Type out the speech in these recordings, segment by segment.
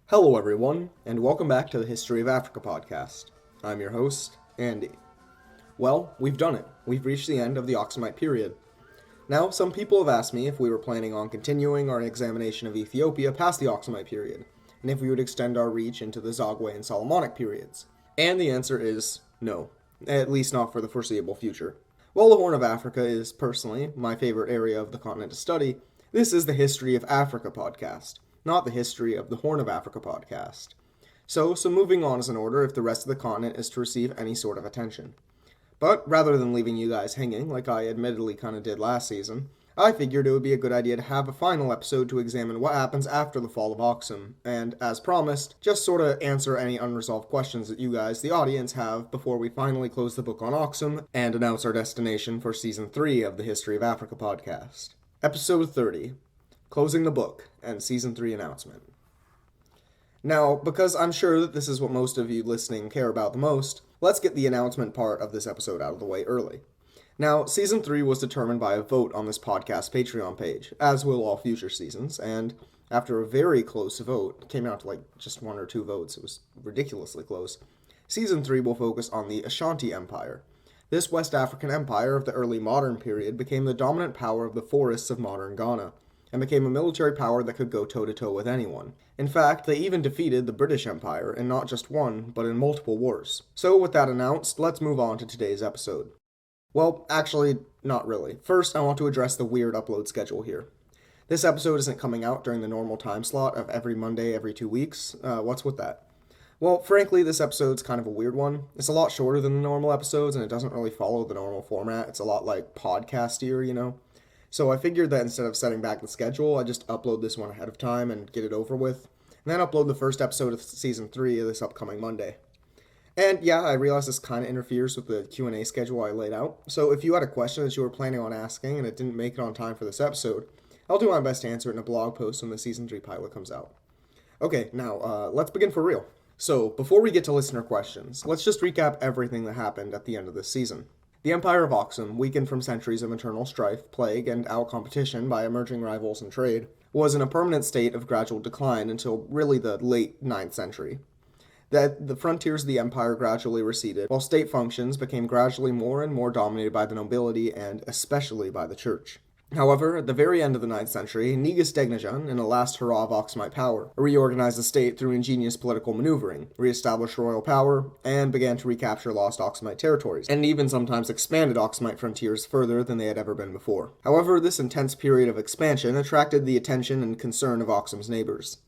Hello, everyone, and welcome back to the History of Africa podcast. I'm your host, Andy. Well, we've done it. We've reached the end of the Aksumite period. Now, some people have asked me if we were planning on continuing our examination of Ethiopia past the Aksumite period, and if we would extend our reach into the Zagwe and Solomonic periods. And the answer is no, at least not for the foreseeable future. While the Horn of Africa is, personally, my favorite area of the continent to study, this is the History of Africa podcast, not the History of the Horn of Africa podcast. So moving on is in order if the rest of the continent is to receive any sort of attention. But rather than leaving you guys hanging, like I admittedly kind of did last season, I figured it would be a good idea to have a final episode to examine what happens after the fall of Aksum, and, as promised, just sort of answer any unresolved questions that you guys, the audience, have before we finally close the book on Aksum and announce our destination for Season 3 of the History of Africa podcast. Episode 30. Closing the book, and Season 3 announcement. Now, because I'm sure that this is what most of you listening care about the most, let's get the announcement part of this episode out of the way early. Now, Season 3 was determined by a vote on this podcast Patreon page, as will all future seasons, and after a very close vote, it came out to just 1 or 2 votes, it was ridiculously close, Season 3 will focus on the Ashanti Empire. This West African empire of the early modern period became the dominant power of the forests of modern Ghana, and became a military power that could go toe-to-toe with anyone. In fact, they even defeated the British Empire in not just one, but in multiple wars. So with that announced, let's move on to today's episode. Well, actually, not really. First, I want to address the weird upload schedule here. This episode isn't coming out during the normal time slot of every Monday every 2 weeks. What's with that? Well, frankly, this episode's kind of a weird one. It's a lot shorter than the normal episodes, and it doesn't really follow the normal format. It's a lot like podcastier, you know? So I figured that instead of setting back the schedule, I'd just upload this one ahead of time and get it over with, and then upload the first episode of Season 3 of this upcoming Monday. And yeah, I realize this kind of interferes with the Q&A schedule I laid out, so if you had a question that you were planning on asking and it didn't make it on time for this episode, I'll do my best to answer it in a blog post when the Season 3 pilot comes out. Okay, now, let's begin for real. So, before we get to listener questions, let's just recap everything that happened at the end of this season. The Empire of Aksum, weakened from centuries of internal strife, plague, and out-competition by emerging rivals in trade, was in a permanent state of gradual decline until really the late 9th century. The frontiers of the empire gradually receded, while state functions became gradually more and more dominated by the nobility and especially by the church. However, at the very end of the 9th century, Negus Degnajan, in a last hurrah of Aksumite power, reorganized the state through ingenious political maneuvering, re-established royal power, and began to recapture lost Aksumite territories, and even sometimes expanded Aksumite frontiers further than they had ever been before. However, this intense period of expansion attracted the attention and concern of Aksum's neighbors.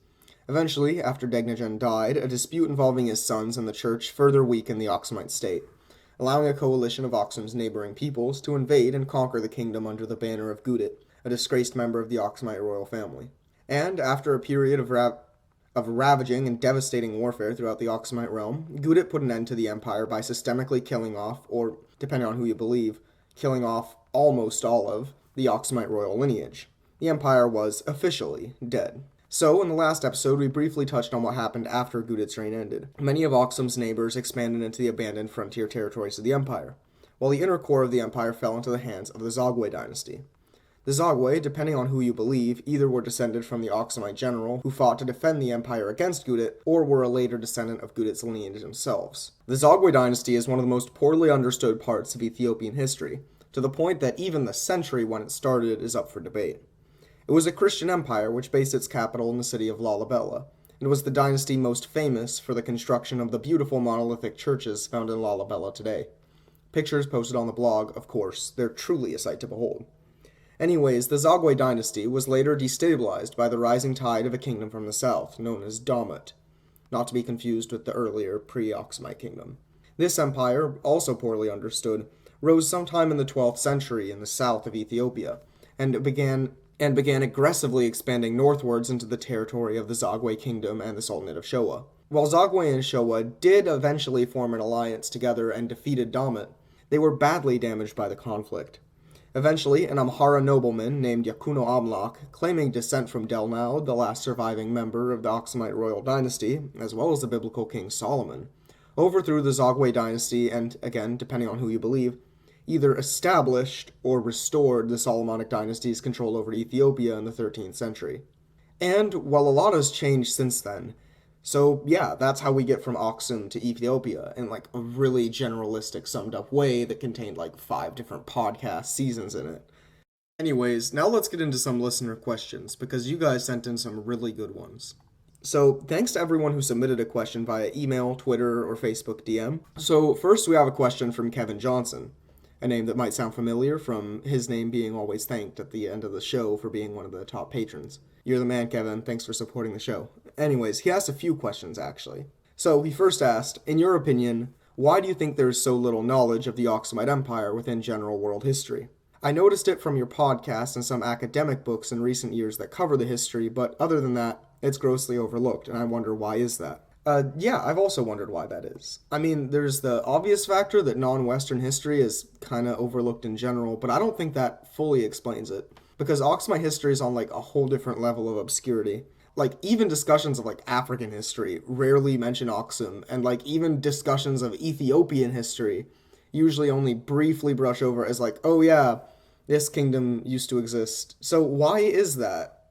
Eventually, after Degnajan died, a dispute involving his sons and the church further weakened the Aksumite state, allowing a coalition of Aksum's neighboring peoples to invade and conquer the kingdom under the banner of Gudit, a disgraced member of the Aksumite royal family. And after a period of ravaging and devastating warfare throughout the Aksumite realm, Gudit put an end to the empire by systemically killing off, or, depending on who you believe, killing off almost all of the Aksumite royal lineage. The empire was officially dead. So, in the last episode, we briefly touched on what happened after Gudit's reign ended. Many of Aksum's neighbors expanded into the abandoned frontier territories of the empire, while the inner core of the empire fell into the hands of the Zagwe dynasty. The Zagwe, depending on who you believe, either were descended from the Aksumite general who fought to defend the empire against Gudit, or were a later descendant of Gudit's lineage themselves. The Zagwe dynasty is one of the most poorly understood parts of Ethiopian history, to the point that even the century when it started is up for debate. It was a Christian empire which based its capital in the city of Lalibela, and was the dynasty most famous for the construction of the beautiful monolithic churches found in Lalibela today. Pictures posted on the blog, of course, they're truly a sight to behold. Anyways, the Zagwe dynasty was later destabilized by the rising tide of a kingdom from the south, known as Damut, not to be confused with the earlier pre-Aksumite kingdom. This empire, also poorly understood, rose sometime in the 12th century in the south of Ethiopia, and began aggressively expanding northwards into the territory of the Zagwe kingdom and the Sultanate of Showa. While Zagwe and Showa did eventually form an alliance together and defeated Damut, they were badly damaged by the conflict. Eventually, an Amhara nobleman named Yakuno Amlak, claiming descent from Delnaud, the last surviving member of the Aksumite royal dynasty, as well as the biblical king Solomon, overthrew the Zagwe dynasty and, again, depending on who you believe, either established or restored the Solomonic dynasty's control over Ethiopia in the 13th century. And while a lot has changed since then, So yeah, that's how we get from Aksum to Ethiopia in like a really generalistic, summed up way that contained like 5 different podcast seasons in it. Anyways, now let's get into some listener questions because you guys sent in some really good ones. So, thanks to everyone who submitted a question via email, Twitter, or Facebook DM. So, first we have a question from Kevin Johnson, a name that might sound familiar from his name being always thanked at the end of the show for being one of the top patrons. You're the man, Kevin. Thanks for supporting the show. Anyways, he asked a few questions actually. So, he first asked, in your opinion, why do you think there is so little knowledge of the Aksumite Empire within general world history? I noticed it from your podcast and some academic books in recent years that cover the history, but other than that, it's grossly overlooked, and I wonder why is that? Yeah, I've also wondered why that is. I mean, there's the obvious factor that non-Western history is kind of overlooked in general, but I don't think that fully explains it. Because Aksumite history is on like a whole different level of obscurity. Like, even discussions of like African history rarely mention Aksum, and like even discussions of Ethiopian history usually only briefly brush over as like, oh yeah, this kingdom used to exist. So why is that?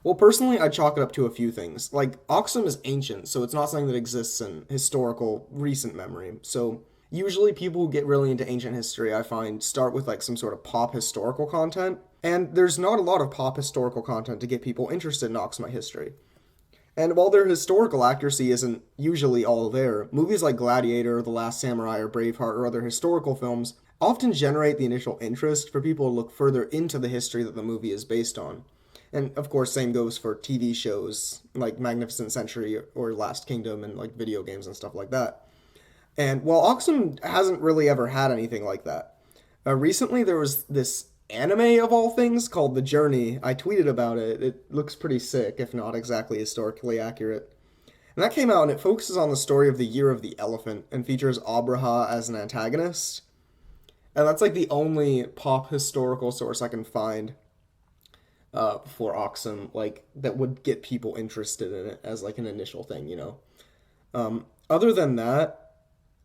Well, personally, I chalk it up to a few things. Like, Aksum is ancient, so it's not something that exists in historical, recent memory. So, usually people who get really into ancient history, I find, start with, like, some sort of pop historical content. And there's not a lot of pop historical content to get people interested in Aksumite history. And while their historical accuracy isn't usually all there, movies like Gladiator, The Last Samurai, or Braveheart, or other historical films often generate the initial interest for people to look further into the history that the movie is based on. And of course, same goes for TV shows like Magnificent Century or Last Kingdom and like video games and stuff like that. And while Aksum hasn't really ever had anything like that, recently there was this anime of all things called The Journey. I tweeted about it. It looks pretty sick, if not exactly historically accurate. And that came out and it focuses on the story of the Year of the Elephant and features Abraha as an antagonist. And that's like the only pop historical source I can find for Aksum, like that would get people interested in it as like an initial thing, you know. Other than that,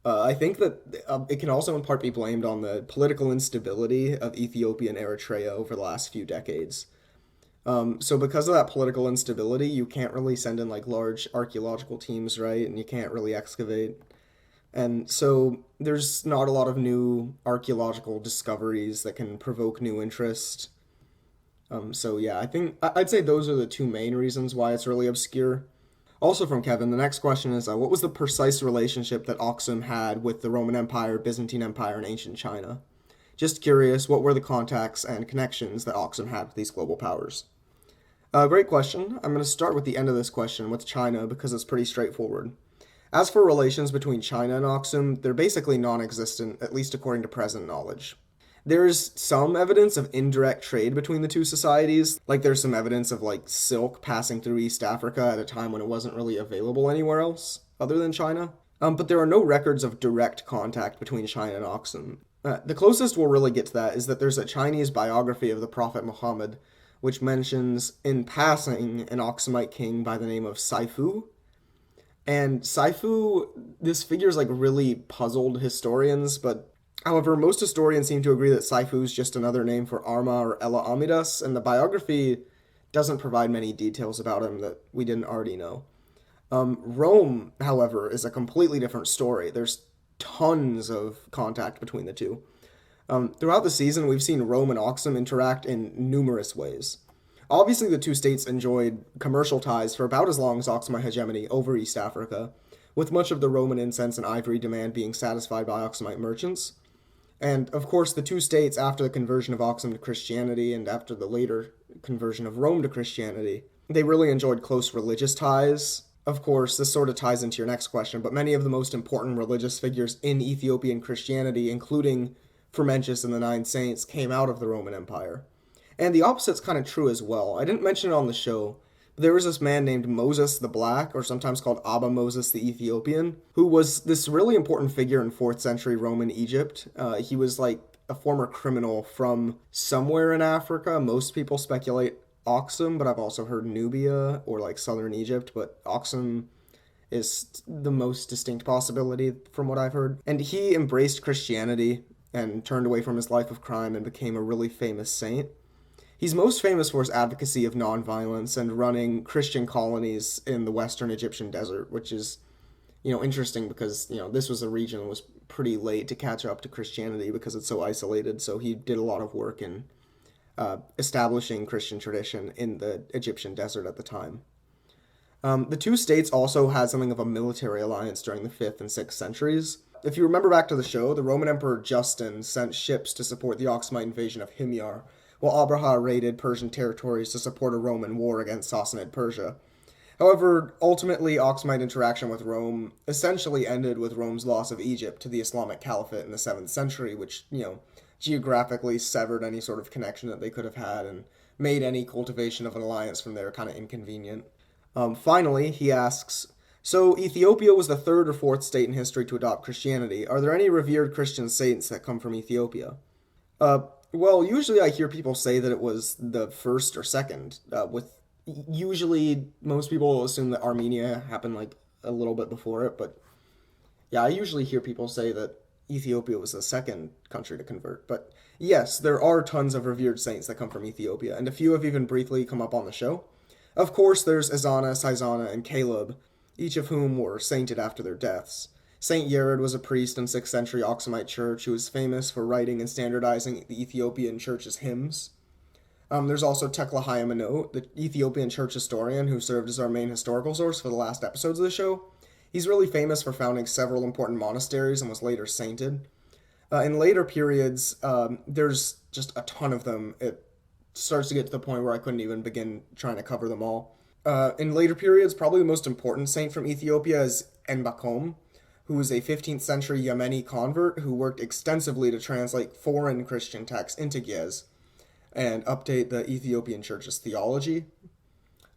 I think that it can also in part be blamed on the political instability of Ethiopia and Eritrea over the last few decades. So because of that political instability, you can't really send in like large archaeological teams, right? And you can't really excavate. And so there's not a lot of new archaeological discoveries that can provoke new interest. So yeah, I think I'd say those are the two main reasons why it's really obscure. Also from Kevin, the next question is, what was the precise relationship that Aksum had with the Roman Empire, Byzantine Empire, and ancient China? Just curious, what were the contacts and connections that Aksum had with these global powers? Great question. I'm going to start with the end of this question with China because it's pretty straightforward. As for relations between China and Aksum, they're basically non-existent, at least according to present knowledge. There's some evidence of indirect trade between the two societies, like there's some evidence of like silk passing through East Africa at a time when it wasn't really available anywhere else other than China. But there are no records of direct contact between China and Aksum. The closest we'll really get to that is that there's a Chinese biography of the Prophet Muhammad, which mentions in passing an Aksumite king by the name of Saifu. And Saifu, this figure's like really puzzled historians, but however, most historians seem to agree that Saifu is just another name for Arma or Ella Amidas, and the biography doesn't provide many details about him that we didn't already know. Rome, however, is a completely different story. There's tons of contact between the two. Throughout the season, we've seen Rome and Aksum interact in numerous ways. Obviously, the two states enjoyed commercial ties for about as long as Aksumite hegemony over East Africa, with much of the Roman incense and ivory demand being satisfied by Aksumite merchants. And, of course, the two states, after the conversion of Aksum to Christianity and after the later conversion of Rome to Christianity, they really enjoyed close religious ties. Of course, this sort of ties into your next question, but many of the most important religious figures in Ethiopian Christianity, including Frumentius and the Nine Saints, came out of the Roman Empire. And the opposite's kind of true as well. I didn't mention it on the show, but there was this man named Moses the Black, or sometimes called Abba Moses the Ethiopian, who was this really important figure in 4th century Roman Egypt. He was like a former criminal from somewhere in Africa. Most people speculate Aksum, but I've also heard Nubia or like southern Egypt, but Aksum is the most distinct possibility from what I've heard. And he embraced Christianity and turned away from his life of crime and became a really famous saint. He's most famous for his advocacy of nonviolence and running Christian colonies in the western Egyptian desert, which is, interesting because, this was a region that was pretty late to catch up to Christianity because it's so isolated. So he did a lot of work in establishing Christian tradition in the Egyptian desert at the time. The two states also had something of a military alliance during the 5th and 6th centuries. If you remember back to the show, the Roman Emperor Justin sent ships to support the Aksumite invasion of Himyar, while Abraha raided Persian territories to support a Roman war against Sassanid Persia. However, ultimately, Aksumite interaction with Rome essentially ended with Rome's loss of Egypt to the Islamic Caliphate in the 7th century, which, geographically severed any sort of connection that they could have had and made any cultivation of an alliance from there kind of inconvenient. Finally, he asks, so Ethiopia was the 3rd or 4th state in history to adopt Christianity. Are there any revered Christian saints that come from Ethiopia? Well, usually I hear people say that it was the 1st or 2nd, usually most people assume that Armenia happened like a little bit before it, but yeah, I usually hear people say that Ethiopia was the 2nd country to convert. But yes, there are tons of revered saints that come from Ethiopia, and a few have even briefly come up on the show. Of course, there's Ezana, Saizana, and Caleb, each of whom were sainted after their deaths. Saint Yared was a priest in 6th century Aksumite church who was famous for writing and standardizing the Ethiopian church's hymns. There's also Tekle Hayamano, the Ethiopian church historian who served as our main historical source for the last episodes of the show. He's really famous for founding several important monasteries and was later sainted. In later periods, there's just a ton of them. It starts to get to the point where I couldn't even begin trying to cover them all. In later periods, probably the most important saint from Ethiopia is Enbakom, who was a 15th century Yemeni convert who worked extensively to translate foreign Christian texts into Ge'ez and update the Ethiopian church's theology.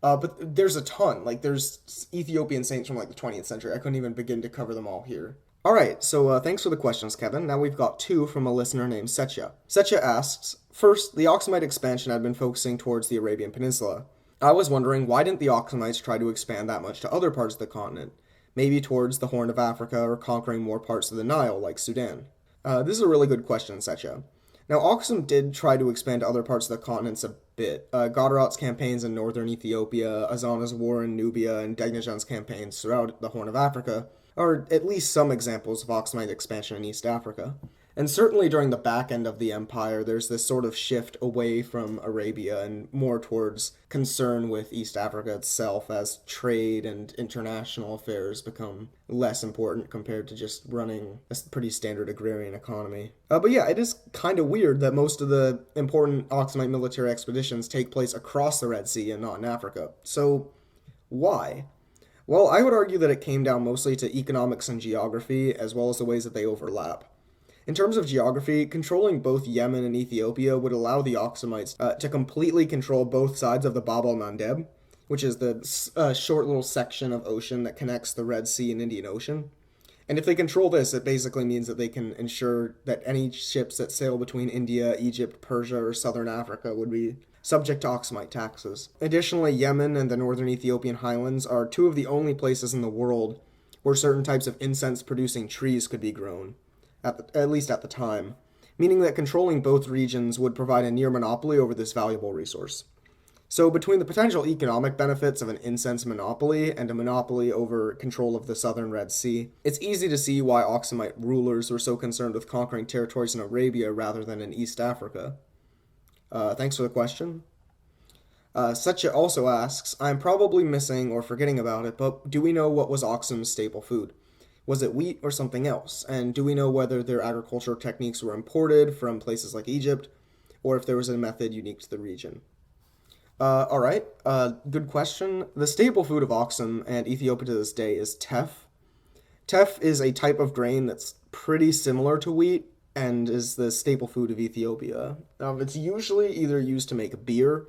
But there's a ton. There's Ethiopian saints from the 20th century. I couldn't even begin to cover them all here. Alright, so thanks for the questions, Kevin. Now we've got 2 from a listener named Setcha. Setcha asks, first, the Aksumite expansion had been focusing towards the Arabian Peninsula. I was wondering, why didn't the Aksumites try to expand that much to other parts of the continent? Maybe towards the Horn of Africa or conquering more parts of the Nile, like Sudan. This is a really good question, Setcha. Now, Aksum did try to expand to other parts of the continents a bit. Godarat's campaigns in northern Ethiopia, Azana's war in Nubia, and Degnajan's campaigns throughout the Horn of Africa are at least some examples of Aksumite expansion in East Africa. And certainly during the back end of the empire, there's this sort of shift away from Arabia and more towards concern with East Africa itself as trade and international affairs become less important compared to just running a pretty standard agrarian economy. But yeah, it is kind of weird that most of the important Aksumite military expeditions take place across the Red Sea and not in Africa. So why? Well, I would argue that it came down mostly to economics and geography, as well as the ways that they overlap. In terms of geography, controlling both Yemen and Ethiopia would allow the Aksumites to completely control both sides of the Bab el-Mandeb, which is the short little section of ocean that connects the Red Sea and Indian Ocean. And if they control this, it basically means that they can ensure that any ships that sail between India, Egypt, Persia, or southern Africa would be subject to Aksumite taxes. Additionally, Yemen and the northern Ethiopian highlands are 2 of the only places in the world where certain types of incense-producing trees could be grown. At least at the time, meaning that controlling both regions would provide a near monopoly over this valuable resource. So between the potential economic benefits of an incense monopoly and a monopoly over control of the southern Red Sea, it's easy to see why Aksumite rulers were so concerned with conquering territories in Arabia rather than in East Africa. Thanks for the question. Setcha also asks, I'm probably missing or forgetting about it, but do we know what was Aksum's staple food? Was it wheat or something else? And do we know whether their agricultural techniques were imported from places like Egypt, or if there was a method unique to the region? Alright, good question. The staple food of Aksum and Ethiopia to this day is teff. Teff is a type of grain that's pretty similar to wheat and is the staple food of Ethiopia. It's usually either used to make beer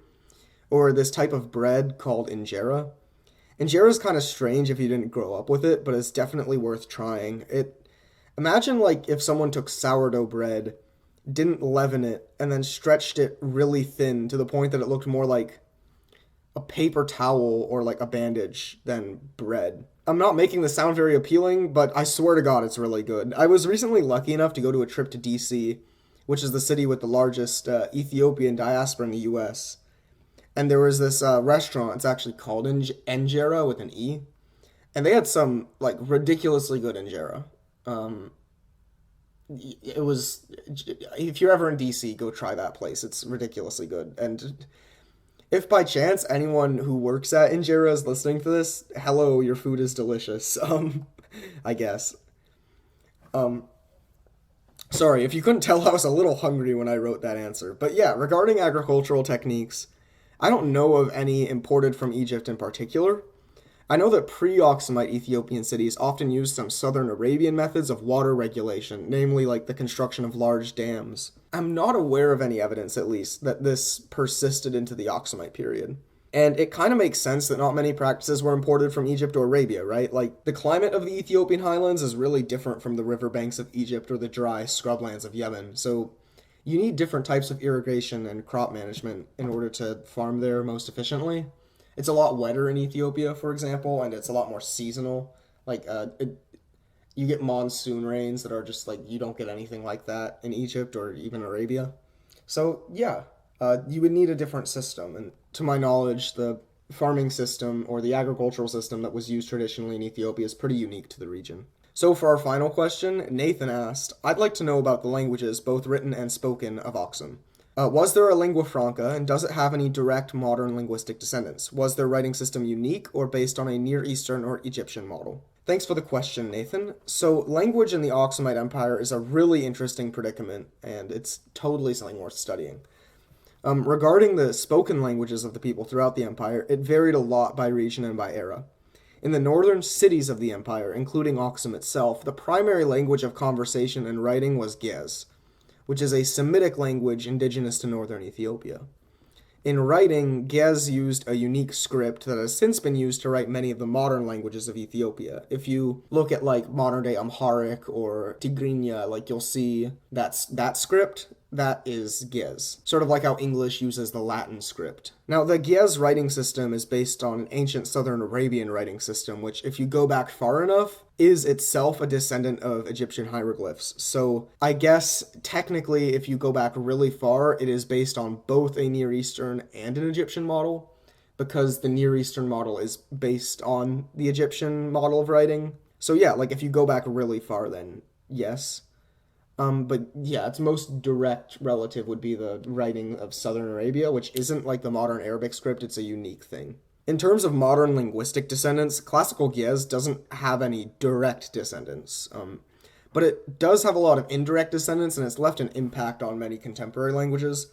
or this type of bread called injera. Injera is kind of strange if you didn't grow up with it, but it's definitely worth trying. Imagine if someone took sourdough bread, didn't leaven it, and then stretched it really thin to the point that it looked more like a paper towel or like a bandage than bread. I'm not making this sound very appealing, but I swear to God it's really good. I was recently lucky enough to go to a trip to DC which is the city with the largest Ethiopian diaspora in the U.S. And there was this restaurant. It's actually called Injera with an E, and they had some like ridiculously good injera. It was, if you're ever in DC, go try that place. It's ridiculously good. And if by chance anyone who works at Injera is listening to this, hello, your food is delicious. I guess. Um, Sorry, if you couldn't tell, I was a little hungry when I wrote that answer. But yeah, regarding agricultural techniques, I don't know of any imported from Egypt in particular. I know that pre-Oxumite Ethiopian cities often used some southern Arabian methods of water regulation, namely like the construction of large dams. I'm not aware of any evidence, at least, that this persisted into the Oxumite period. And it kind of makes sense that not many practices were imported from Egypt or Arabia, right? Like, the climate of the Ethiopian highlands is really different from the riverbanks of Egypt or the dry scrublands of Yemen. So, you need different types of irrigation and crop management in order to farm there most efficiently. It's a lot wetter in Ethiopia, for example, and it's a lot more seasonal. Like, you get monsoon rains that are just like, you don't get anything like that in Egypt or even Arabia. So, yeah, you would need a different system. And to my knowledge, the farming system or the agricultural system that was used traditionally in Ethiopia is pretty unique to the region. So for our final question, Nathan asked, I'd like to know about the languages, both written and spoken, of Aksum. Was there a lingua franca, and does it have any direct modern linguistic descendants? Was their writing system unique or based on a Near Eastern or Egyptian model? Thanks for the question, Nathan. So, language in the Aksumite Empire is a really interesting predicament, and it's totally something worth studying. Regarding the spoken languages of the people throughout the empire, it varied a lot by region and by era. In the northern cities of the empire, including Aksum itself, the primary language of conversation and writing was Ge'ez, which is a Semitic language indigenous to northern Ethiopia. In writing, Ge'ez used a unique script that has since been used to write many of the modern languages of Ethiopia. If you look at like modern day Amharic or Tigrinya, like you'll see that script, that is Ge'ez. Sort of like how English uses the Latin script. Now, the Ge'ez writing system is based on an ancient Southern Arabian writing system, which, if you go back far enough, is itself a descendant of Egyptian hieroglyphs. So I guess technically, if you go back really far, it is based on both a Near Eastern and an Egyptian model, because the Near Eastern model is based on the Egyptian model of writing. So yeah, like if you go back really far, then yes. But yeah, its most direct relative would be the writing of Southern Arabia, which isn't like the modern Arabic script, it's a unique thing. In terms of modern linguistic descendants, classical Ge'ez doesn't have any direct descendants, but it does have a lot of indirect descendants, and it's left an impact on many contemporary languages.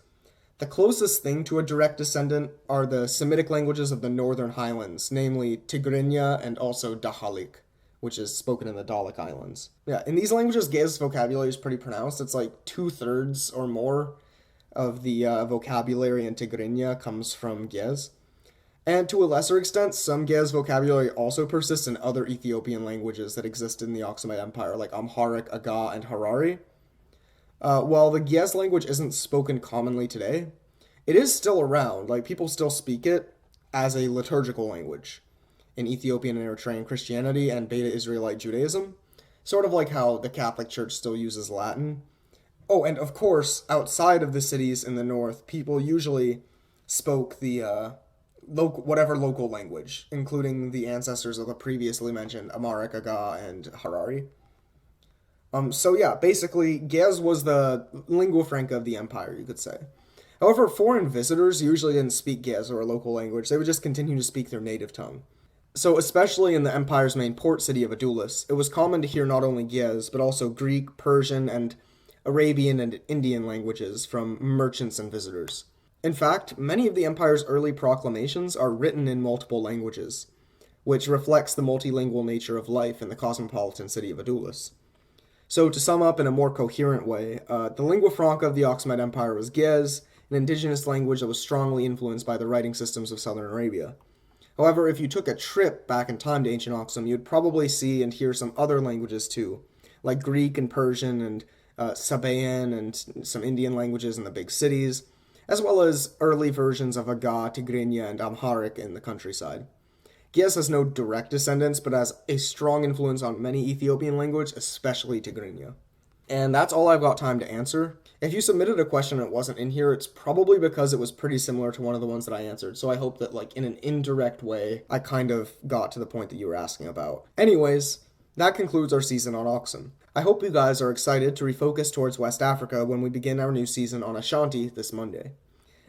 The closest thing to a direct descendant are the Semitic languages of the northern highlands, namely Tigrinya and also Dahalik, which is spoken in the Dalek Islands. Yeah, in these languages, Ge'ez vocabulary is pretty pronounced. It's like 2/3 or more of the vocabulary in Tigrinya comes from Ge'ez. And to a lesser extent, some Ge'ez vocabulary also persists in other Ethiopian languages that existed in the Aksumite Empire, like Amharic, Aga, and Harari. While the Ge'ez language isn't spoken commonly today, it is still around. Like, people still speak it as a liturgical language in Ethiopian and Eritrean Christianity and Beta Israelite Judaism, sort of like how the Catholic Church still uses Latin. Oh, and of course, outside of the cities in the north, people usually spoke the whatever local language, including the ancestors of the previously mentioned Amharic, Aga, and Harari. So yeah, basically, Ge'ez was the lingua franca of the empire, you could say. However, foreign visitors usually didn't speak Ge'ez or a local language. They would just continue to speak their native tongue. So especially in the empire's main port city of Adulis, it was common to hear not only Ge'ez, but also Greek, Persian, and Arabian and Indian languages from merchants and visitors. In fact, many of the empire's early proclamations are written in multiple languages, which reflects the multilingual nature of life in the cosmopolitan city of Adulis. So to sum up in a more coherent way, the lingua franca of the Aksumite Empire was Ge'ez, an indigenous language that was strongly influenced by the writing systems of southern Arabia. However, if you took a trip back in time to ancient Aksum, you'd probably see and hear some other languages too, like Greek and Persian and Sabaean and some Indian languages in the big cities, as well as early versions of Aga, Tigrinya, and Amharic in the countryside. Ge'ez has no direct descendants, but has a strong influence on many Ethiopian languages, especially Tigrinya. And that's all I've got time to answer. If you submitted a question and it wasn't in here, it's probably because it was pretty similar to one of the ones that I answered. So I hope that, like, in an indirect way, I kind of got to the point that you were asking about. Anyways, that concludes our season on Oxen. I hope you guys are excited to refocus towards West Africa when we begin our new season on Ashanti this Monday.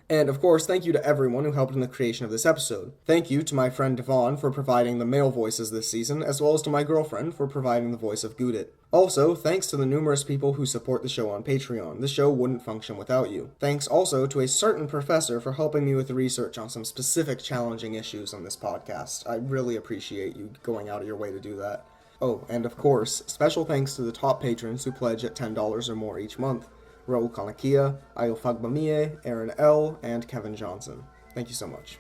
And of course, thank you to everyone who helped in the creation of this episode. Thank you to my friend Devon for providing the male voices this season, as well as to my girlfriend for providing the voice of Gudit. Also, thanks to the numerous people who support the show on Patreon. The show wouldn't function without you. Thanks also to a certain professor for helping me with the research on some specific challenging issues on this podcast. I really appreciate you going out of your way to do that. Oh, and of course, special thanks to the top patrons who pledge at $10 or more each month. Raul Kanakia, Ayo Fagbamie, Aaron L., and Kevin Johnson. Thank you so much.